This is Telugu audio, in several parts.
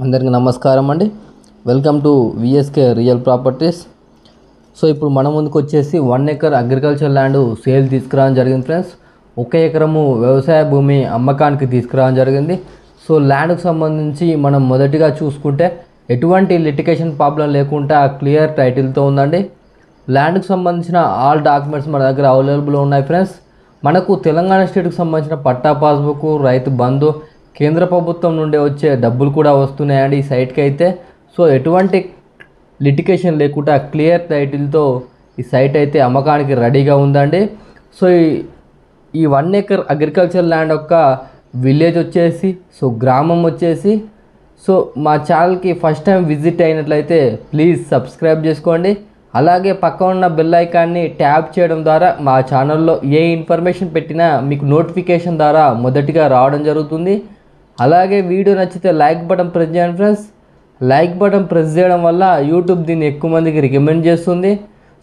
అందరికీ నమస్కారం అండి. Welcome to VSK real properties. So ఇప్పుడు మన ముందుకు వచ్చేసి 1 ఎకర్ అగ్రికల్చర్ ల్యాండ్ సేల్ తీసుకురావడం జరిగింది ఫ్రెండ్స్. 1 ఎకరము వ్యవసాయ భూమి అమ్మకానికి తీసుకురావడం జరిగింది. సో ల్యాండ్కి సంబంధించి మనం మొదటిగా చూసుకుంటే ఎటువంటి లిటిగేషన్ ప్రాబ్లం లేకుండా క్లియర్ టైటిల్తో ఉందండి. ల్యాండ్కి సంబంధించిన ఆల్ డాక్యుమెంట్స్ మన దగ్గర అవైలబుల్ ఉన్నాయి ఫ్రెండ్స్. మనకు తెలంగాణ స్టేట్కి సంబంధించిన పట్టా పాస్బుక్, రైతు బంధు, కేంద్ర ప్రభుత్వం నుండి వచ్చే డబ్బులు కూడా వస్తున్నాయండి ఈ సైట్కి అయితే. సో ఎటువంటి లిటిగేషన్ లేకుండా క్లియర్ టైటిల్తో ఈ సైట్ అయితే అమ్మకానికి రెడీగా ఉందండి. సో ఈ 1 ఎకర్ అగ్రికల్చర్ ల్యాండ్ యొక్క విలేజ్ వచ్చేసి, సో గ్రామం వచ్చేసి, సో మా ఛానల్కి ఫస్ట్ టైం విజిట్ అయినట్లయితే ప్లీజ్ సబ్స్క్రైబ్ చేసుకోండి. అలాగే పక్కన ఉన్న బెల్ ఐకాన్ని ట్యాప్ చేయడం ద్వారా మా ఛానల్లో ఏ ఇన్ఫర్మేషన్ పెట్టినా మీకు నోటిఫికేషన్ ద్వారా మొదటిగా రావడం జరుగుతుంది. అలాగే వీడియో నచ్చితే లైక్ బటన్ ప్రెస్ చేయండి ఫ్రెండ్స్. లైక్ బటన్ ప్రెస్ చేయడం వల్ల యూట్యూబ్ దీన్ని ఎక్కువ మందికి రికమెండ్ చేస్తుంది.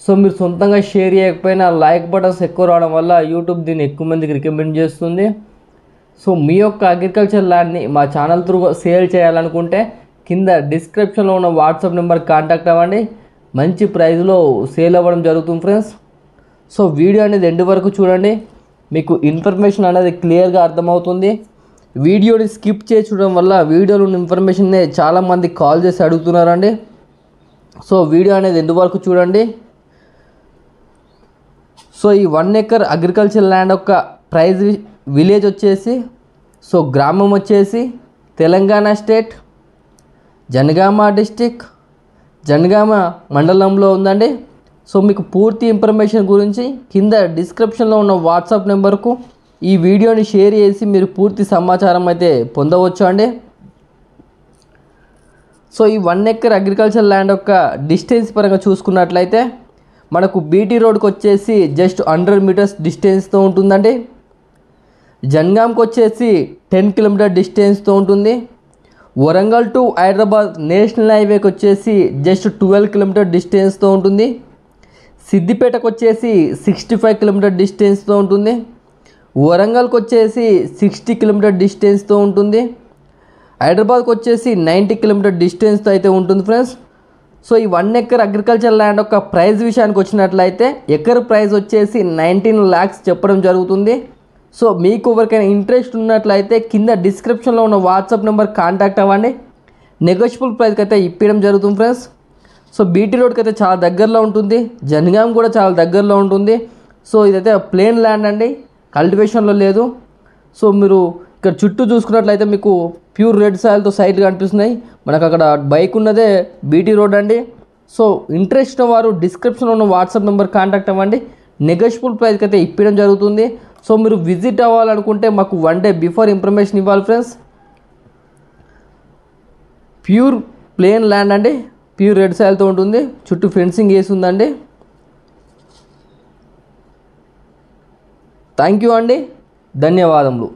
సో మీరు సొంతంగా షేర్ చేయకపోయినా లైక్ బటన్స్ ఎక్కువ రావడం వల్ల యూట్యూబ్ దీన్ని ఎక్కువ మందికి రికమెండ్ చేస్తుంది. సో మీ యొక్క అగ్రికల్చర్ ల్యాండ్ని మా ఛానల్ త్రూ సేల్ చేయాలనుకుంటే కింద డిస్క్రిప్షన్లో ఉన్న వాట్సాప్ నెంబర్ కాంటాక్ట్ అవ్వండి. మంచి ప్రైస్లో సేల్ అవ్వడం జరుగుతుంది ఫ్రెండ్స్. సో వీడియో అనేది ఎండ్ వరకు చూడండి, మీకు ఇన్ఫర్మేషన్ అనేది క్లియర్గా అర్థమవుతుంది. వీడియోని స్కిప్ చేసి చూడడం వల్ల వీడియోలో ఉన్న ఇన్ఫర్మేషన్నే చాలామంది కాల్ చేసి అడుగుతున్నారండి. సో వీడియో అనేది ఎండ్ వరకు చూడండి. సో ఈ 1 ఎకర్ అగ్రికల్చర్ ల్యాండ్ యొక్క ప్రైజ్ విలేజ్ వచ్చేసి, సో గ్రామం వచ్చేసి తెలంగాణ స్టేట్, జనగామ డిస్టిక్, జనగామ మండలంలో ఉందండి. సో మీకు పూర్తి ఇన్ఫర్మేషన్ గురించి కింద డిస్క్రిప్షన్లో ఉన్న వాట్సాప్ నెంబర్కు ఈ వీడియోని షేర్ చేసి మీరు పూర్తి సమాచారం అయితే పొందవచ్చు అండి. సో ఈ 1 ఎకర్ అగ్రికల్చర్ ల్యాండ్ యొక్క డిస్టెన్స్ పరంగా చూసుకున్నట్లయితే మనకు బీటీ రోడ్కి వచ్చేసి జస్ట్ 100 మీటర్స్ డిస్టెన్స్తో ఉంటుందండి. జనగాంకి వచ్చేసి 10 కిలోమీటర్ డిస్టెన్స్తో ఉంటుంది. వరంగల్ టు హైదరాబాద్ నేషనల్ హైవేకి వచ్చేసి జస్ట్ 12 కిలోమీటర్ డిస్టెన్స్తో ఉంటుంది. సిద్దిపేటకు వచ్చేసి 65 కిలోమీటర్ డిస్టెన్స్తో ఉంటుంది. వరంగల్కి వచ్చేసి 60 కిలోమీటర్ డిస్టెన్స్తో ఉంటుంది. హైదరాబాద్కి వచ్చేసి 90 కిలోమీటర్ డిస్టెన్స్తో అయితే ఉంటుంది ఫ్రెండ్స్. సో ఈ 1 ఎకర్ అగ్రికల్చర్ ల్యాండ్ యొక్క ప్రైస్ విషయానికి వచ్చినట్లయితే ఎకర్ ప్రైస్ వచ్చేసి 19 lakhs చెప్పడం జరుగుతుంది. సో మీకు ఎవరికైనా ఇంట్రెస్ట్ ఉన్నట్లయితే కింద డిస్క్రిప్షన్లో ఉన్న వాట్సాప్ నెంబర్ కాంటాక్ట్ అవ్వండి. నెగోషియబుల్ ప్రైస్కి అయితే ఇప్పించడం జరుగుతుంది ఫ్రెండ్స్. సో బీటీ రోడ్కి అయితే చాలా దగ్గరలో ఉంటుంది, జనగాం కూడా చాలా దగ్గరలో ఉంటుంది. సో ఇదైతే ప్లేన్ ల్యాండ్ అండి, కల్టివేషన్లో లేదు. సో మీరు ఇక్కడ చుట్టూ చూసుకున్నట్లయితే మీకు ప్యూర్ రెడ్ సాయిల్తో సైట్లు కనిపిస్తున్నాయి. మనకు అక్కడ బైక్ ఉన్నదే బీటీ రోడ్ అండి. సో ఇంట్రెస్ట్ వారు డిస్క్రిప్షన్లో ఉన్న వాట్సాప్ నెంబర్ కాంటాక్ట్ అవ్వండి. నెగోషియబుల్ ప్రైస్కి అయితే ఇప్పించడం జరుగుతుంది. సో మీరు విజిట్ అవ్వాలనుకుంటే మాకు 1 day బిఫోర్ ఇన్ఫర్మేషన్ ఇవ్వాలి ఫ్రెండ్స్. ప్యూర్ ప్లేన్ ల్యాండ్ అండి, ప్యూర్ రెడ్ సాయిల్తో ఉంటుంది, చుట్టూ ఫెన్సింగ్ వేసి ఉందండి. థ్యాంక్ యూ అండి, ధన్యవాదములు.